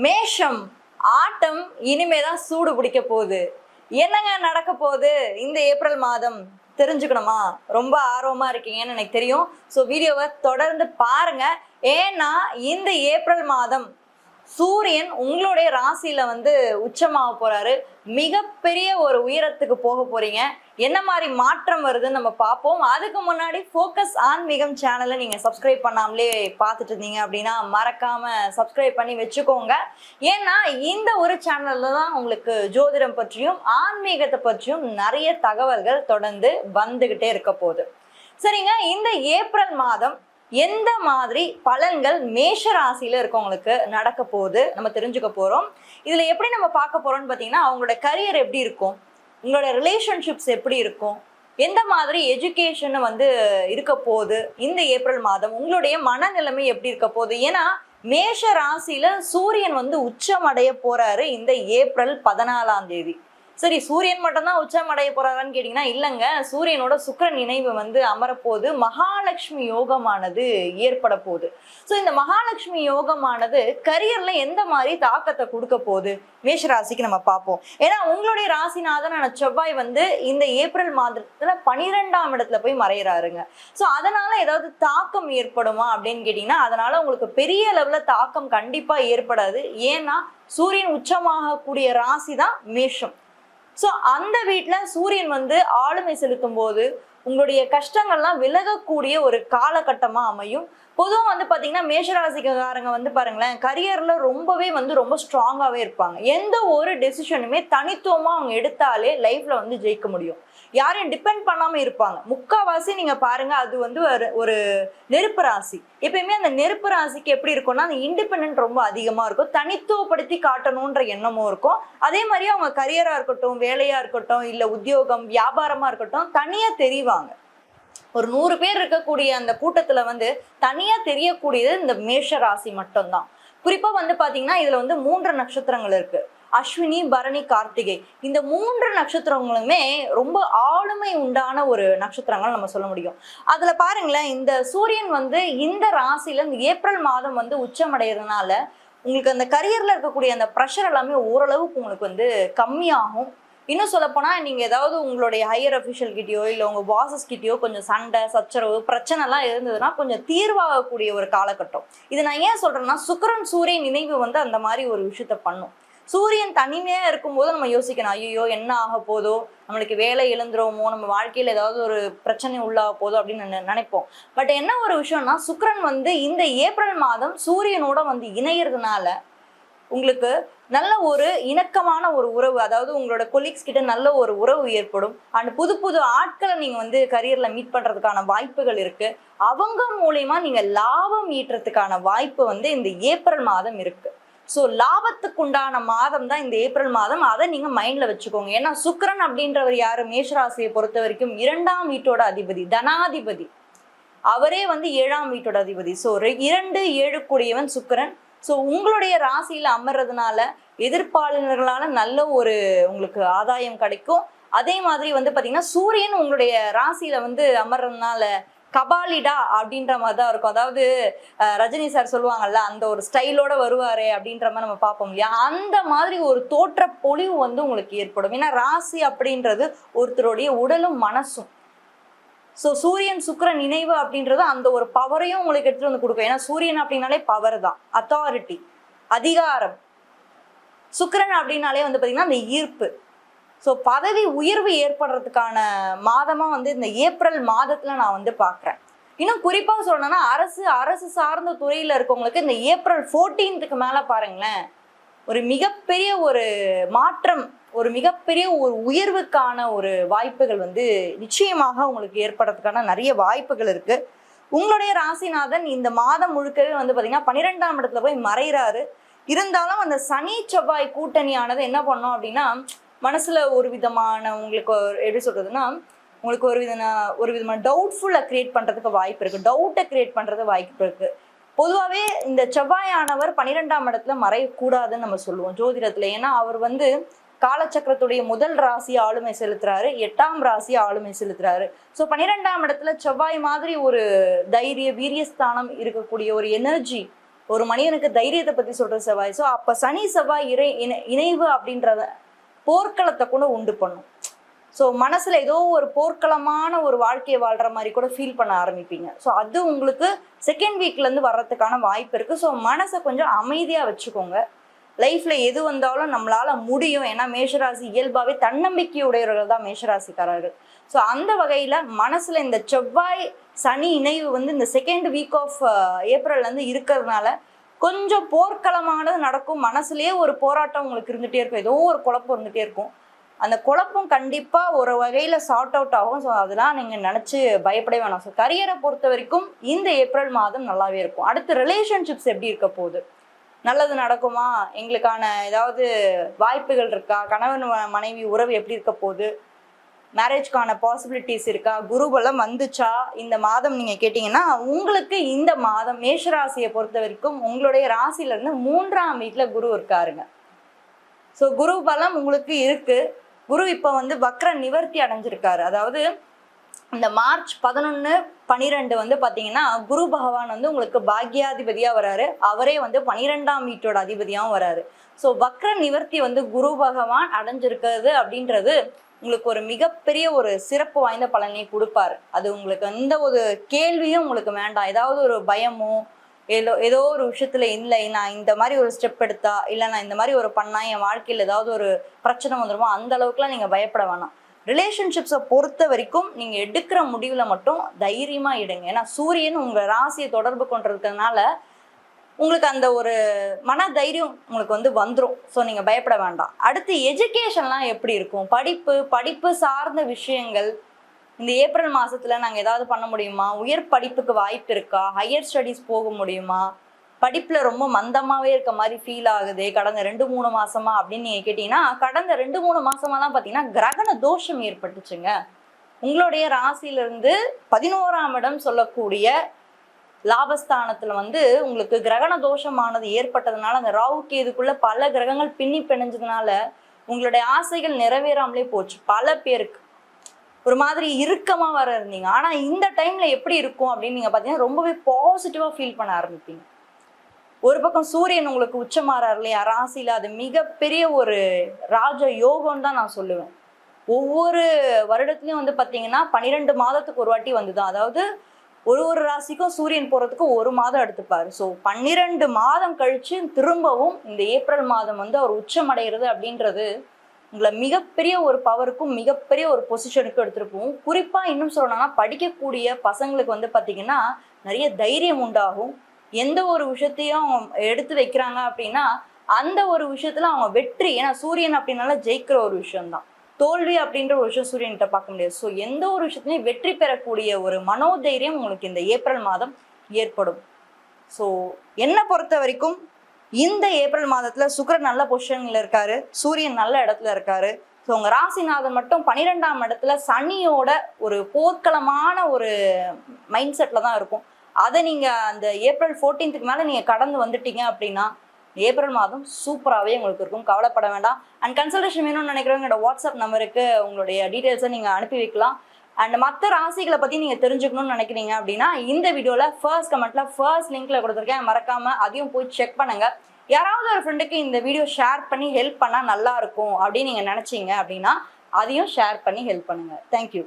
மேஷம் ஆட்டம் இனிமேதான் சூடு பிடிக்க போகுது. என்னங்க நடக்க போகுது இந்த ஏப்ரல் மாதம் தெரிஞ்சுக்கணுமா? ரொம்ப ஆர்வமா இருக்கீங்கன்னு எனக்கு தெரியும். ஸோ வீடியோவை தொடர்ந்து பாருங்க. ஏன்னா இந்த ஏப்ரல் மாதம் சூரியன் உங்களுடைய ராசியில உச்சமாக போறாரு. மிகப்பெரிய ஒரு உயரத்துக்கு போக போறீங்க. என்ன மாதிரி மாற்றம் வருதுன்னு நம்ம பார்ப்போம். அதுக்கு முன்னாடி ஃபோக்கஸ் ஆன்மீகம் சேனலை நீங்க சப்ஸ்கிரைப் பண்ணாமலே பார்த்துட்டு இருந்தீங்க அப்படின்னா மறக்காம சப்ஸ்கிரைப் பண்ணி வச்சுக்கோங்க. ஏன்னா இந்த ஒரு சேனல்ல தான் உங்களுக்கு ஜோதிடம் பற்றியும் ஆன்மீகத்தை பற்றியும் நிறைய தகவல்கள் தொடர்ந்து வந்துகிட்டே இருக்க போகுது. சரிங்க, இந்த ஏப்ரல் மாதம் எந்த மாதிரி பலன்கள் மேஷ ராசியில இருக்கவங்களுக்கு நடக்க போகுது நம்ம தெரிஞ்சுக்க போறோம். இதுல எப்படி நம்ம பார்க்க போறோம்னு பாத்தீங்கன்னா, அவங்களோட கரியர் எப்படி இருக்கும், உங்களோட ரிலேஷன்ஷிப்ஸ் எப்படி இருக்கும், எந்த மாதிரி எஜுகேஷன் இருக்க போகுது இந்த ஏப்ரல் மாதம், உங்களுடைய மனநிலைமை எப்படி இருக்க போகுது. ஏன்னா மேஷ ராசியில சூரியன் உச்சம் அடைய போறாரு இந்த ஏப்ரல் 14ஆம் தேதி. சரி, சூரியன் மட்டும்தான் உச்சம் அடைய போறாரான்னு கேட்டீங்கன்னா இல்லைங்க. சூரியனோட சுக்கிரன் இணைவு அமரப்போது மகாலட்சுமி யோகமானது ஏற்பட போகுது. ஸோ இந்த மகாலட்சுமி யோகமானது கரியர்ல எந்த மாதிரி தாக்கத்தை கொடுக்க போகுது மேஷ ராசிக்கு நம்ம பார்ப்போம். ஏன்னா உங்களுடைய ராசிநாதனான செவ்வாய் இந்த ஏப்ரல் மாதத்துல 12ஆம் இடத்துல போய் மறையிறாருங்க. ஸோ அதனால ஏதாவது தாக்கம் ஏற்படுமா அப்படின்னு கேட்டீங்கன்னா அதனால உங்களுக்கு பெரிய அளவுல தாக்கம் கண்டிப்பா ஏற்படாது. ஏன்னா சூரியன் உச்சமாகக்கூடிய ராசி தான் மேஷம். ஸோ அந்த வீட்டில் சூரியன் ஆளுமை செலுத்தும் போது உங்களுடைய கஷ்டங்கள்லாம் விலகக்கூடிய ஒரு காலகட்டமாக அமையும். பொதுவாக பார்த்தீங்கன்னா மேஷராசிக்காரங்க பாருங்களேன், கரியரில் ரொம்பவே ரொம்ப ஸ்ட்ராங்காகவே இருப்பாங்க. எந்த ஒரு டெசிஷனுமே தனித்துவமாக அவங்க எடுத்தாலே லைஃப்பில் ஜெயிக்க முடியும். யாரையும் டிபெண்ட் பண்ணாமல் இருப்பாங்க. முக்கால்வாசி நீங்கள் பாருங்கள், அது ஒரு நெருப்பு ராசி. எப்பயுமே அந்த நெருப்பு ராசிக்கு எப்படி இருக்கும்னா அந்த இண்டிபெண்ட் ரொம்ப அதிகமாக இருக்கும். தனித்துவப்படுத்தி காட்டணுன்ற எண்ணமும் இருக்கும். அதே மாதிரி அவங்க கரியராக இருக்கட்டும், வேலையாக இருக்கட்டும், இல்லை உத்தியோகம் வியாபாரமாக இருக்கட்டும், தனியாக தெரிவாங்க. ஒரு 100 பேர் இருக்கக்கூடிய அந்த கூட்டத்துல தனியா தெரியக்கூடியது இந்த மேஷ ராசி மட்டும்தான். குறிப்பா பாத்தீங்கன்னா இதுல 3 நட்சத்திரங்கள் இருக்கு. அஸ்வினி, பரணி, கார்த்திகை. இந்த 3 நட்சத்திரங்களுமே ரொம்ப ஆளுமை உண்டான ஒரு நட்சத்திரங்கள் நம்ம சொல்ல முடியும். அதுல பாருங்களேன், இந்த சூரியன் இந்த ராசியில இந்த ஏப்ரல் மாதம் உச்சமடைகிறதுனால உங்களுக்கு அந்த கரியர்ல இருக்கக்கூடிய அந்த ப்ரெஷர் எல்லாமே ஓரளவுக்கு உங்களுக்கு கம்மியாகும். இன்னும் சொல்லப்போனா நீங்க ஏதாவது உங்களுடைய ஹையர் அஃபிஷியல் கிட்டயோ இல்லை உங்க பாசஸ் கிட்டயோ கொஞ்சம் சண்டை சச்சரவு பிரச்சனை எல்லாம் இருந்ததுன்னா கொஞ்சம் தீர்வாகக்கூடிய ஒரு காலகட்டம். இது நான் ஏன் சொல்றேன்னா, சுக்கிரன் சூரியன் இணைவு அந்த மாதிரி ஒரு விஷயத்த பண்ணும். சூரியன் தனிமையா இருக்கும்போது நம்ம யோசிக்கணும், ஐயோ என்ன ஆக போதோ, நம்மளுக்கு வேலை இழந்துருவோமோ, நம்ம வாழ்க்கையில ஏதாவது ஒரு பிரச்சனை உள்ளாக போதோ அப்படின்னு நினைப்போம். பட் என்ன ஒரு விஷயம்னா, சுக்கிரன் இந்த ஏப்ரல் மாதம் சூரியனோட இணையறதுனால உங்களுக்கு நல்ல ஒரு இணக்கமான ஒரு உறவு, அதாவது உங்களோட கொலீக்ஸ் கிட்ட நல்ல ஒரு உறவு ஏற்படும். அண்ட் புது புது ஆட்களை நீங்க கரியர்ல மீட் பண்றதுக்கான வாய்ப்புகள் இருக்கு. அவங்க மூலியமா நீங்க லாபம் ஈட்டுறதுக்கான வாய்ப்பு இந்த ஏப்ரல் மாதம் இருக்கு. ஸோ லாபத்துக்கு உண்டான மாதம் தான் இந்த ஏப்ரல் மாதம். அதை நீங்க மைண்ட்ல வச்சுக்கோங்க. ஏன்னா சுக்கிரன் அப்படின்றவர் யாரு, மேஷராசியை பொறுத்த வரைக்கும் 2ஆம் வீட்டோட அதிபதி, தனாதிபதி. அவரே 7ஆம் வீட்டோட அதிபதி. ஸோ 2 7 கூடியவன் சுக்கிரன். ஸோ உங்களுடைய ராசியில அமர்றதுனால எதிர்ப்பாளர்களால நல்ல ஒரு உங்களுக்கு ஆதாயம் கிடைக்கும். அதே மாதிரி பாத்தீங்கன்னா சூரியன் உங்களுடைய ராசியில அமர்றதுனால கபாலிடா அப்படின்ற மாதிரி தான் இருக்கும். அதாவது ரஜினி சார் சொல்லுவாங்கல்ல, அந்த ஒரு ஸ்டைலோட வருவாரு அப்படின்ற மாதிரி நம்ம பார்ப்போம் இல்லையா, அந்த மாதிரி ஒரு தோற்ற பொலிவு உங்களுக்கு ஏற்படும். ஏன்னா ராசி அப்படின்றது ஒருத்தருடைய உடலும் மனசும். ஸோ சூரியன் சுக்கிரன் இணைவு அப்படின்றது அந்த ஒரு பவரையும் உங்களுக்கு எடுத்துட்டு கொடுக்கும். ஏன்னா சூரியன் அப்படின்னாலே பவர் தான், அத்தாரிட்டி, அதிகாரம். சுக்கிரன் அப்படின்னாலே பாத்தீங்கன்னா அந்த ஈர்ப்பு. ஸோ பதவி உயர்வு ஏற்படுறதுக்கான மாதமா இந்த ஏப்ரல் மாதத்துல நான் பாக்குறேன். இன்னும் குறிப்பா சொல்லணும்னா அரசு சார்ந்த துறையில இருக்கவங்களுக்கு இந்த ஏப்ரல் 14க்கு மேல பாருங்களேன், ஒரு மிகப்பெரிய ஒரு மாற்றம், ஒரு மிகப்பெரிய ஒரு உயர்வுக்கான ஒரு வாய்ப்புகள் நிச்சயமாக உங்களுக்கு ஏற்படுறதுக்கான நிறைய வாய்ப்புகள் இருக்கு. உங்களுடைய ராசிநாதன் இந்த மாதம் முழுக்கவே பாத்தீங்கன்னா 12ஆம் இடத்துல போய் மறைகிறாரு. இருந்தாலும் அந்த சனி செவ்வாய் கூட்டணியானது என்ன பண்ணோம் அப்படின்னா, மனசுல ஒரு விதமான உங்களுக்கு எப்படி சொல்றதுன்னா, உங்களுக்கு ஒரு விதமான டவுட்ஃபுல்லை கிரியேட் பண்றதுக்கு வாய்ப்பு இருக்கு. டவுட்டை கிரியேட் பண்றது வாய்ப்பு இருக்கு. பொதுவாகவே இந்த செவ்வாயானவர் 12ஆம் இடத்துல மறையக்கூடாதுன்னு நம்ம சொல்லுவோம் ஜோதிடத்துல. ஏன்னா அவர் காலச்சக்கரத்துடைய முதல் ராசி ஆளுமை செலுத்துறாரு, 8ஆம் ராசி ஆளுமை செலுத்துறாரு. ஸோ 12ஆம் இடத்துல செவ்வாய் மாதிரி ஒரு தைரிய வீரியஸ்தானம் இருக்கக்கூடிய ஒரு எனர்ஜி ஒரு மனிதனுக்கு தைரியத்தை பத்தி சொல்ற செவ்வாய். ஸோ அப்ப சனி செவ்வாய் இணைவு அப்படின்றத போர்க்களத்தை கூட உண்டு பண்ணும். ஸோ மனசுல ஏதோ ஒரு போர்க்களமான ஒரு வாழ்க்கையை வாழ்ற மாதிரி கூட ஃபீல் பண்ண ஆரம்பிப்பீங்க. ஸோ அது உங்களுக்கு செகண்ட் வீக்ல இருந்து வர்றதுக்கான வாய்ப்பு இருக்கு. ஸோ மனசை கொஞ்சம் அமைதியா வச்சுக்கோங்க. லைஃப்ல எது வந்தாலும் நம்மளால முடியும். ஏன்னா மேஷராசி இயல்பாவே தன்னம்பிக்கையுடையவர்கள் தான் மேஷராசிக்காரர்கள். ஸோ அந்த வகையில மனசுல இந்த செவ்வாய் சனி இணைவு இந்த செகண்ட் வீக் ஆஃப் ஏப்ரல்ல இருந்து இருக்கிறதுனால கொஞ்சம் போர்க்களமானது நடக்கும். மனசுலயே ஒரு போராட்டம் உங்களுக்கு இருந்துட்டே இருக்கும். ஏதோ ஒரு குழப்பம் இருந்துட்டே இருக்கும். அந்த குழப்பம் கண்டிப்பா ஒரு வகையில சார்ட் அவுட் ஆகும். ஸோ அதெல்லாம் நீங்க நினைச்சு பயப்படவே வேணாம். ஸோ கரியரை பொறுத்த வரைக்கும் இந்த ஏப்ரல் மாதம் நல்லாவே இருக்கும். அடுத்து ரிலேஷன்ஷிப்ஸ் எப்படி இருக்க போகுது, நல்லது நடக்குமா, எங்களுக்கான ஏதாவது வாய்ப்புகள் இருக்கா, கணவன் மனைவி உறவு எப்படி இருக்க போகுது, மேரேஜ்க்கான பாசிபிலிட்டிஸ் இருக்கா, குருபலம் வந்துச்சா இந்த மாதம் நீங்க கேட்டீங்கன்னா உங்களுக்கு இந்த மாதம் மேஷராசியை பொறுத்த வரைக்கும் உங்களுடைய ராசியில இருந்து 3ஆம் வீட்டுல குரு இருக்காருங்க. ஸோ குரு பலம் உங்களுக்கு இருக்கு. குரு இப்ப வக்ர நிவர்த்தி அடைஞ்சிருக்காரு. அதாவது இந்த மார்ச் 11, 12 பாத்தீங்கன்னா குரு பகவான் உங்களுக்கு பாக்யாதிபதியா வராரு. அவரே 12ஆம் வீட்டோட அதிபதியாவும் வராரு. ஸோ வக்ர நிவர்த்தி குரு பகவான் அடைஞ்சிருக்கிறது அப்படின்றது உங்களுக்கு ஒரு மிகப்பெரிய ஒரு சிறப்பு வாய்ந்த பலனை கொடுப்பாரு. அது உங்களுக்கு எந்த ஒரு கேள்வியும் உங்களுக்கு வேண்டாம். ஏதாவது ஒரு பயமோ ஏதோ ஒரு விஷயத்துல இல்லை, நான் இந்த மாதிரி ஒரு ஸ்டெப் எடுத்தா, இல்லை நான் இந்த மாதிரி ஒரு பண்ணா என் வாழ்க்கையில் ஏதாவது ஒரு பிரச்சனை வந்துருமோ, அந்த அளவுக்குலாம் நீங்க பயப்பட வேணாம். ரிலேஷன்ஷிப்ஸை பொறுத்த வரைக்கும் நீங்க எடுக்கிற முடிவுல மட்டும் தைரியமா எடுங்க. ஏன்னா சூரியன் உங்க ராசியை தொடர்பு கொண்டிருக்கிறதுனால உங்களுக்கு அந்த ஒரு மன தைரியம் உங்களுக்கு வந்துடும். ஸோ நீங்க பயப்பட வேண்டாம். அடுத்து எஜுகேஷன்லாம் எப்படி இருக்கும், படிப்பு சார்ந்த விஷயங்கள் இந்த ஏப்ரல் மாசத்துல நாங்க ஏதாவது பண்ண முடியுமா, உயர் படிப்புக்கு வாய்ப்பு இருக்கா, ஹையர் ஸ்டடீஸ் போக முடியுமா, படிப்புல ரொம்ப மந்தமாவே இருக்க மாதிரி ஃபீல் ஆகுது கடந்த 2-3 மாசமா அப்படின்னு நீங்க கேட்டீங்கன்னா, கடந்த 2-3 மாசமா தான் பாத்தீங்கன்னா கிரகண தோஷம் ஏற்பட்டுச்சுங்க. உங்களுடைய ராசியில இருந்து 11ஆம் இடம் சொல்லக்கூடிய லாபஸ்தானத்துல உங்களுக்கு கிரகண தோஷமானது ஏற்பட்டதுனால அந்த ராகு கேதுக்குள்ள பல கிரகங்கள் பின்னி பிணைஞ்சதுனால உங்களுடைய ஆசைகள் நிறைவேறாமலே போச்சு. பல பேருக்கு ஒரு மாதிரி இறுக்கமா வர இருந்தீங்க. ஆனா இந்த டைம்ல எப்படி இருக்கும் அப்படின்னு நீங்க பாத்தீங்கன்னா ரொம்பவே பாசிட்டிவா ஃபீல் பண்ண ஆரம்பிப்பீங்க. ஒரு பக்கம் சூரியன் உங்களுக்கு உச்சமாறாரு இல்லையா ராசியில, அது மிகப்பெரிய ஒரு ராஜ யோகம் தான் நான் சொல்லுவேன். ஒவ்வொரு வருடத்துலயும் பாத்தீங்கன்னா 12 மாதத்துக்கு ஒரு வாட்டி வந்துதான். அதாவது ஒரு ராசிக்கும் சூரியன் போறதுக்கு 1 மாதம் எடுத்துப்பாரு. ஸோ 12 மாதம் கழிச்சு திரும்பவும் இந்த ஏப்ரல் மாதம் அவர் உச்சம் அடைகிறது அப்படின்றது உங்களை மிகப்பெரிய ஒரு பவருக்கும் மிகப்பெரிய ஒரு பொசிஷனுக்கும் எடுத்துட்டு போகும். குறிப்பா இன்னும் சொல்லணும்னா படிக்கக்கூடிய பசங்களுக்கு பாத்தீங்கன்னா நிறைய தைரியம் உண்டாகும். எந்த ஒரு விஷயத்தையும் எடுத்து வைக்கிறாங்க அப்படின்னா அந்த ஒரு விஷயத்துல அவங்க வெற்றி, ஏன்னா சூரியன் அப்படின்னால ஜெயிக்கிற ஒரு விஷயம்தான். தோல்வி அப்படின்ற ஒரு விஷயம் சூரியன்கிட்ட பார்க்க முடியாது. ஸோ எந்த ஒரு விஷயத்துலையும் வெற்றி பெறக்கூடிய ஒரு மனோதைரியம் உங்களுக்கு இந்த ஏப்ரல் மாதம் ஏற்படும். ஸோ என்னை பொறுத்த வரைக்கும் இந்த ஏப்ரல் மாதத்துல சுக்கிரன் நல்ல பொசிஷன்ல இருக்காரு, சூரியன் நல்ல இடத்துல இருக்காரு. ஸோ உங்க ராசிநாதன் மட்டும் 12ஆம் இடத்துல சனியோட ஒரு போர்க்களமான ஒரு மைண்ட் செட்ல தான் இருக்கும். அதை நீங்க அந்த ஏப்ரல் 14க்கு மேல நீங்க கடந்து வந்துட்டீங்க அப்படின்னா ஏப்ரல் மாதம் சூப்பராகவே உங்களுக்கு இருக்கும். கவலைப்பட வேண்டாம். அண்ட் கன்சல்டேஷன் வேணும்னு நினைக்கிறவங்க என்னோட வாட்ஸ்அப் நம்பருக்கு உங்களுடைய டீட்டெயில்ஸை நீங்கள் அனுப்பி வைக்கலாம். அண்ட் மற்ற ராசிகளை பற்றி நீங்கள் தெரிஞ்சுக்கணும்னு நினைக்கிறீங்க அப்படின்னா இந்த வீடியோவில் ஃபர்ஸ்ட் கமெண்ட்டில் ஃபர்ஸ்ட் லிங்க்ல கொடுத்துருக்கேன், மறக்காமல் அதையும் போய் செக் பண்ணுங்க. யாராவது ஒரு ஃப்ரெண்டுக்கு இந்த வீடியோ ஷேர் பண்ணி ஹெல்ப் பண்ணால் நல்லா இருக்கும் அப்படின்னு நீங்கள் நினச்சிங்க அப்படின்னா அதையும் ஷேர் பண்ணி ஹெல்ப் பண்ணுங்க. தேங்க்யூ.